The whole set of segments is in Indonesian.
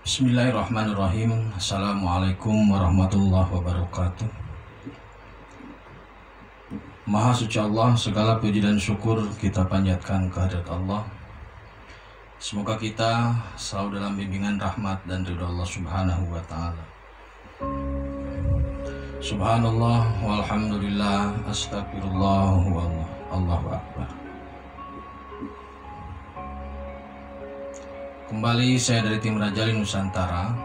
Bismillahirrahmanirrahim. Assalamualaikum warahmatullahi wabarakatuh. Maha suci Allah, segala puji dan syukur kita panjatkan kehadirat Allah. Semoga kita selalu dalam bimbingan rahmat dan ridha Allah Subhanahu wa ta'ala. Subhanallah walhamdulillah, astagfirullah wallah, Allahu akbar. Kembali saya dari tim Rajali Nusantara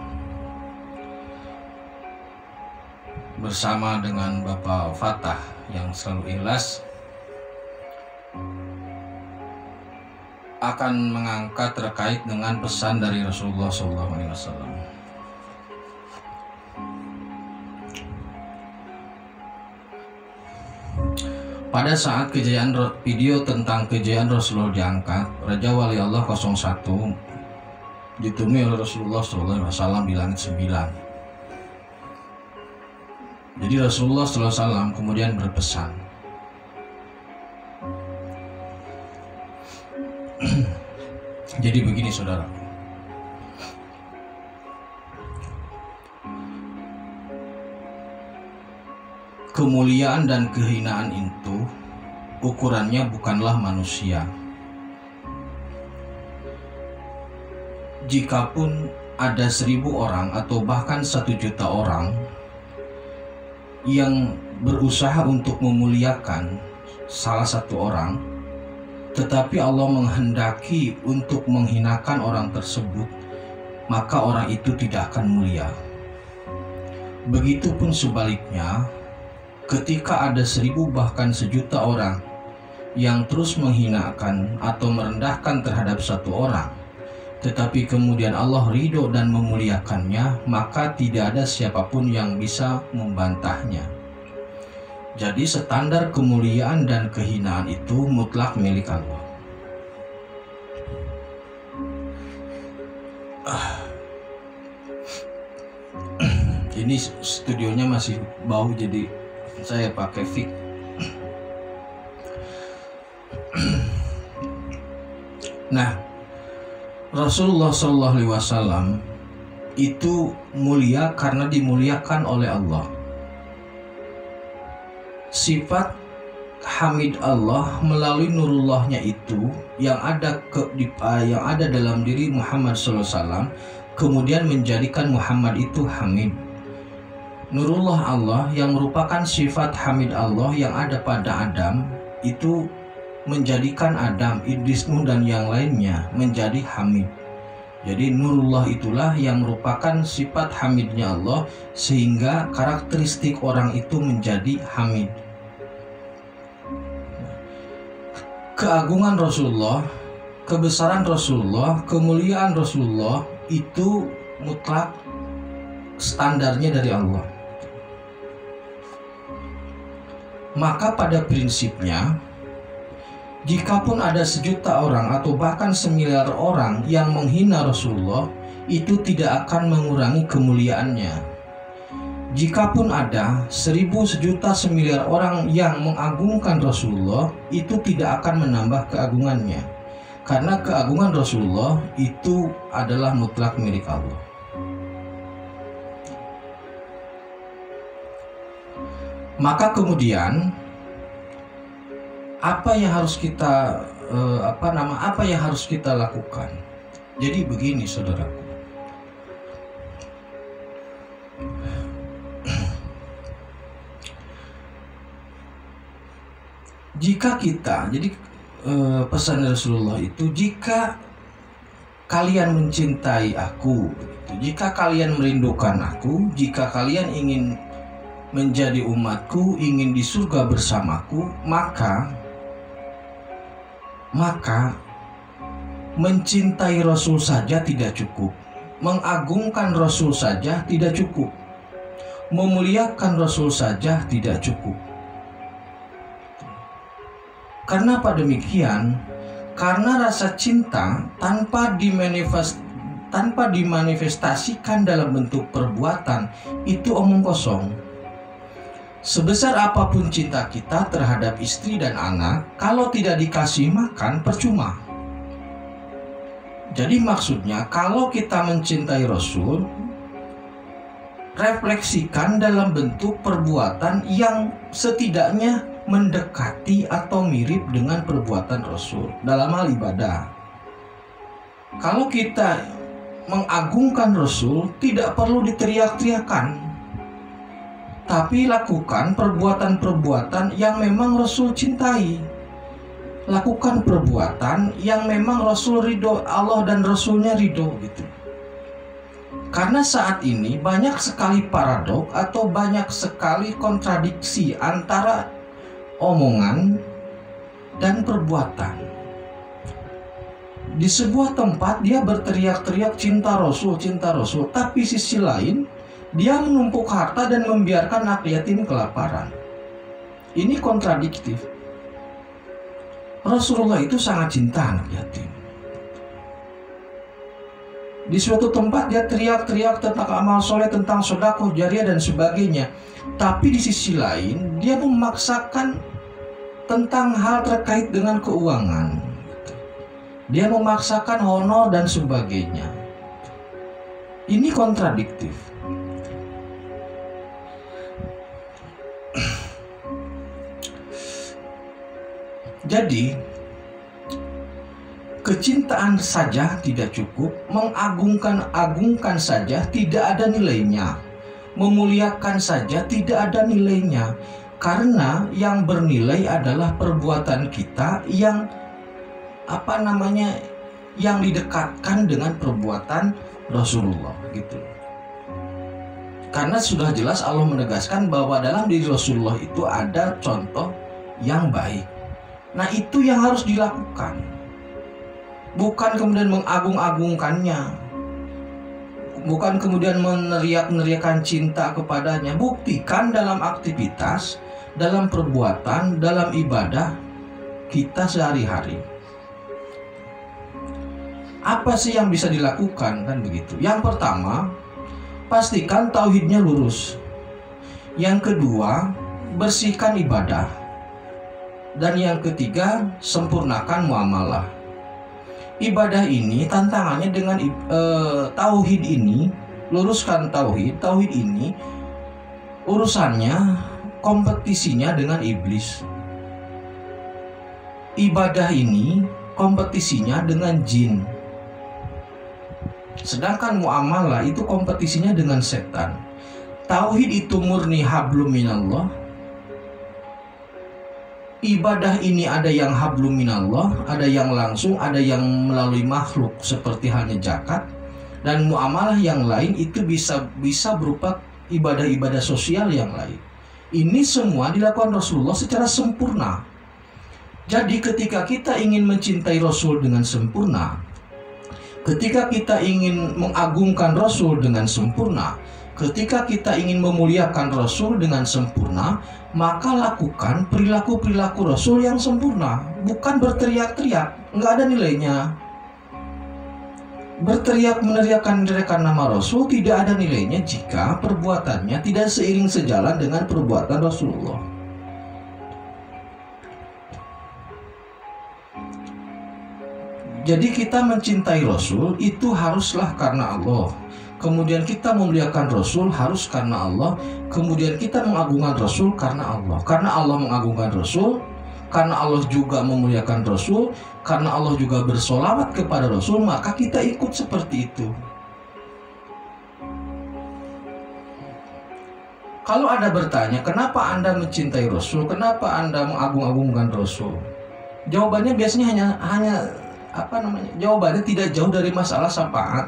bersama dengan Bapak Fatah yang selalu ikhlas akan mengangkat terkait dengan pesan dari Rasulullah SAW. Pada saat kejayaan video tentang kejayaan Rasulullah diangkat, Raja Wali Allah 01 ditemui oleh Rasulullah SAW di langit 9. Jadi Rasulullah SAW kemudian berpesan, jadi begini saudara, kemuliaan dan kehinaan itu ukurannya bukanlah manusia. Jikapun ada 1000 orang atau bahkan 1 juta orang yang berusaha untuk memuliakan salah satu orang, tetapi Allah menghendaki untuk menghinakan orang tersebut, maka orang itu tidak akan mulia. Begitupun sebaliknya, ketika ada 1000 bahkan 1 juta orang yang terus menghinakan atau merendahkan terhadap satu orang, tetapi kemudian Allah ridho dan memuliakannya, maka tidak ada siapapun yang bisa membantahnya. Jadi standar kemuliaan dan kehinaan itu mutlak milik Allah. Ini studionya masih bau, jadi saya pakai mic. Nah, Rasulullah SAW itu mulia karena dimuliakan oleh Allah. Sifat hamid Allah melalui nurullahnya itu yang ada dalam diri Muhammad SAW, kemudian menjadikan Muhammad itu hamid. Nurullah Allah yang merupakan sifat hamid Allah yang ada pada Adam itu menjadikan Adam, Idris, Nuh dan yang lainnya menjadi hamid. Jadi nurullah itulah yang merupakan sifat hamidnya Allah, sehingga karakteristik orang itu menjadi hamid. Keagungan Rasulullah, kebesaran Rasulullah, kemuliaan Rasulullah itu mutlak standarnya dari Allah. Maka pada prinsipnya, jikapun ada 1 juta orang atau bahkan 1 miliar orang yang menghina Rasulullah, itu tidak akan mengurangi kemuliaannya. Jikapun ada 1000, 1 juta, 1 miliar orang yang mengagungkan Rasulullah, itu tidak akan menambah keagungannya. Karena keagungan Rasulullah itu adalah mutlak milik Allah. Maka kemudian apa yang harus kita lakukan? Jadi begini saudaraku, jika kita, jadi pesan Rasulullah itu, jika kalian mencintai aku, jika kalian merindukan aku, jika kalian ingin menjadi umatku, ingin di surga bersamaku, maka mencintai Rasul saja tidak cukup, mengagungkan Rasul saja tidak cukup, memuliakan Rasul saja tidak cukup. Karena pada demikian, karena rasa cinta tanpa dimanifestasikan dalam bentuk perbuatan itu omong kosong. Sebesar apapun cinta kita terhadap istri dan anak, kalau tidak dikasih makan percuma. Jadi maksudnya kalau kita mencintai Rasul, refleksikan dalam bentuk perbuatan yang setidaknya mendekati atau mirip dengan perbuatan Rasul dalam hal ibadah. Kalau kita mengagungkan Rasul, tidak perlu diteriak-teriakan, tapi lakukan perbuatan-perbuatan yang memang Rasul cintai. Lakukan perbuatan yang memang Rasul ridho, Allah dan Rasulnya ridho gitu. Karena saat ini banyak sekali paradok atau banyak sekali kontradiksi antara omongan dan perbuatan. Di sebuah tempat dia berteriak-teriak cinta Rasul, tapi sisi lain dia menumpuk harta dan membiarkan anak yatim kelaparan. Ini kontradiktif. Rasulullah itu sangat cinta anak yatim. Di suatu tempat dia teriak-teriak tentang amal soleh, tentang sedekah jariah dan sebagainya. Tapi di sisi lain dia memaksakan tentang hal terkait dengan keuangan. Dia memaksakan honor dan sebagainya. Ini kontradiktif. Jadi kecintaan saja tidak cukup, mengagungkan saja tidak ada nilainya, memuliakan saja tidak ada nilainya, karena yang bernilai adalah perbuatan kita yang yang didekatkan dengan perbuatan Rasulullah gitu. Karena sudah jelas Allah menegaskan bahwa dalam diri Rasulullah itu ada contoh yang baik. Nah, itu yang harus dilakukan. Bukan kemudian mengagung-agungkannya, bukan kemudian meneriak-neriakan cinta kepadanya. Buktikan dalam aktivitas, dalam perbuatan, dalam ibadah kita sehari-hari. Apa sih yang bisa dilakukan, kan begitu? Yang pertama, pastikan tauhidnya lurus. Yang kedua, bersihkan ibadah. Dan yang ketiga, sempurnakan muamalah. Ibadah ini tantangannya dengan tauhid ini, luruskan tauhid ini urusannya kompetisinya dengan iblis. Ibadah ini kompetisinya dengan jin. Sedangkan muamalah itu kompetisinya dengan setan. Tauhid itu murni hablum minallah. Ibadah ini ada yang hablum minallah, ada yang langsung, ada yang melalui makhluk seperti halnya zakat, dan muamalah yang lain itu bisa berupa ibadah-ibadah sosial yang lain. Ini semua dilakukan Rasulullah secara sempurna. Jadi ketika kita ingin mencintai Rasul dengan sempurna, ketika kita ingin mengagungkan Rasul dengan sempurna, ketika kita ingin memuliakan Rasul dengan sempurna, maka lakukan perilaku-perilaku Rasul yang sempurna. Bukan berteriak-teriak, nggak ada nilainya. Berteriak-meneriakan nama Rasul tidak ada nilainya jika perbuatannya tidak seiring sejalan dengan perbuatan Rasulullah. Jadi kita mencintai Rasul itu haruslah karena Allah. Kemudian kita memuliakan Rasul harus karena Allah. Kemudian kita mengagungkan Rasul karena Allah. Karena Allah mengagungkan Rasul, karena Allah juga memuliakan Rasul, karena Allah juga bersolawat kepada Rasul, maka kita ikut seperti itu. Kalau Anda bertanya, kenapa Anda mencintai Rasul? Kenapa Anda mengagung-agungkan Rasul? Jawabannya biasanya hanya jawabannya tidak jauh dari masalah syafaat.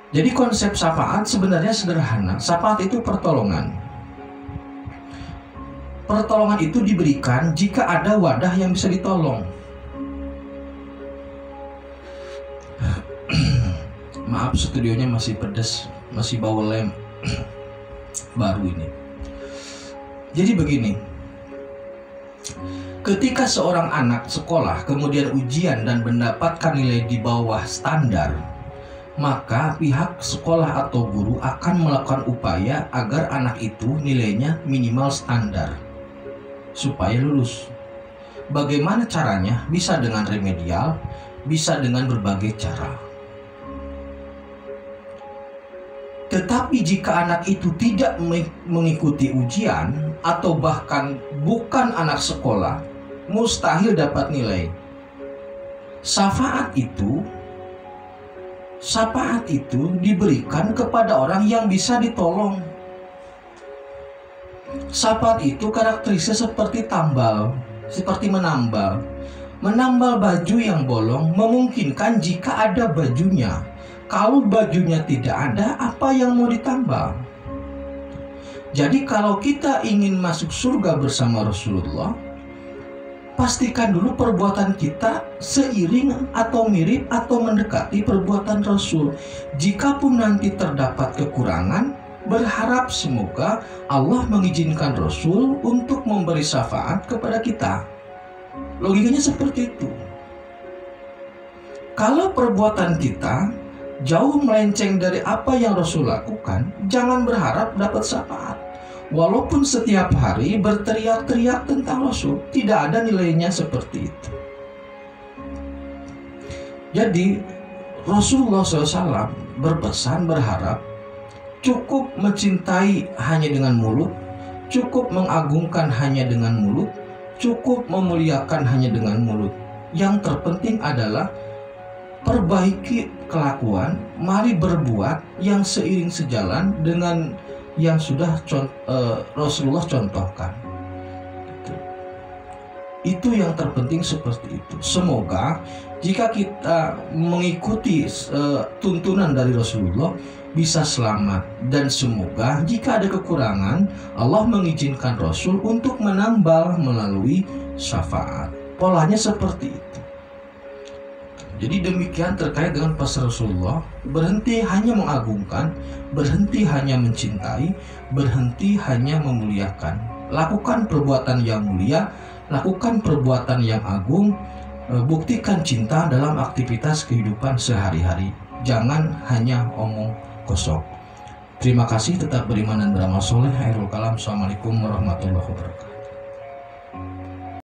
Jadi konsep syafaat sebenarnya sederhana. Syafaat itu pertolongan. Pertolongan itu diberikan jika ada wadah yang bisa ditolong. Maaf, studionya masih pedas, masih bau lem baru ini. Jadi begini, ketika seorang anak sekolah kemudian ujian dan mendapatkan nilai di bawah standar, maka pihak sekolah atau guru akan melakukan upaya agar anak itu nilainya minimal standar supaya lulus. Bagaimana caranya? Bisa dengan remedial, bisa dengan berbagai cara. Tetapi jika anak itu tidak mengikuti ujian atau bahkan bukan anak sekolah, mustahil dapat nilai. Syafaat itu diberikan kepada orang yang bisa ditolong. Syafaat itu karakteristiknya seperti tambal, seperti menambal. Menambal baju yang bolong memungkinkan jika ada bajunya. Kalau bajunya tidak ada, apa yang mau ditambal? Jadi kalau kita ingin masuk surga bersama Rasulullah, pastikan dulu perbuatan kita seiring atau mirip atau mendekati perbuatan Rasul. Jikapun nanti terdapat kekurangan, berharap semoga Allah mengizinkan Rasul untuk memberi syafaat kepada kita. Logikanya seperti itu. Kalau perbuatan kita jauh melenceng dari apa yang Rasul lakukan, jangan berharap dapat syafaat. Walaupun setiap hari berteriak-teriak tentang Rasul, tidak ada nilainya seperti itu. Jadi Rasulullah SAW berpesan, berharap cukup mencintai hanya dengan mulut, cukup mengagungkan hanya dengan mulut, cukup memuliakan hanya dengan mulut. Yang terpenting adalah perbaiki kelakuan, mari berbuat yang seiring sejalan dengan yang sudah Rasulullah contohkan. Itu yang terpenting seperti itu. Semoga jika kita mengikuti tuntunan dari Rasulullah bisa selamat, dan semoga jika ada kekurangan Allah mengizinkan Rasul untuk menambal melalui syafaat. Polanya seperti itu. Jadi demikian terkait dengan pesan Rasulullah. Berhenti hanya mengagungkan, berhenti hanya mencintai, berhenti hanya memuliakan. Lakukan perbuatan yang mulia, lakukan perbuatan yang agung, buktikan cinta dalam aktivitas kehidupan sehari-hari. Jangan hanya omong kosong. Terima kasih, tetap beriman dan beramal soleh. Akhirul kalam. Assalamualaikum warahmatullahi wabarakatuh.